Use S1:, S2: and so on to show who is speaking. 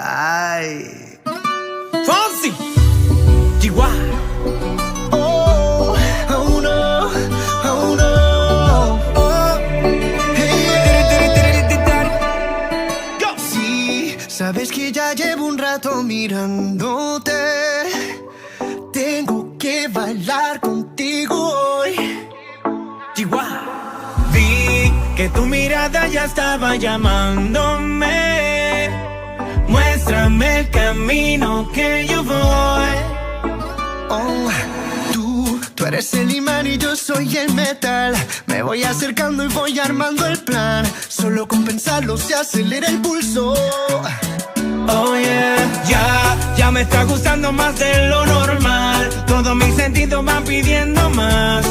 S1: Ay.
S2: Fonsi, Chihuahua.
S1: Oh, oh no, oh no. Oh, hey, yeah. Sí, sabes que ya llevo un rato mirándote. Tengo que bailar contigo hoy.
S2: Chihuahua. Vi que tu mirada ya estaba llamándome. Muéstrame el camino que yo voy.
S1: Oh, tú eres el imán y yo soy el metal. Me voy acercando y voy armando el plan. Solo con pensarlo se acelera el pulso.
S2: Oh yeah, ya me está gustando más de lo normal. Todos mis sentidos van pidiendo más.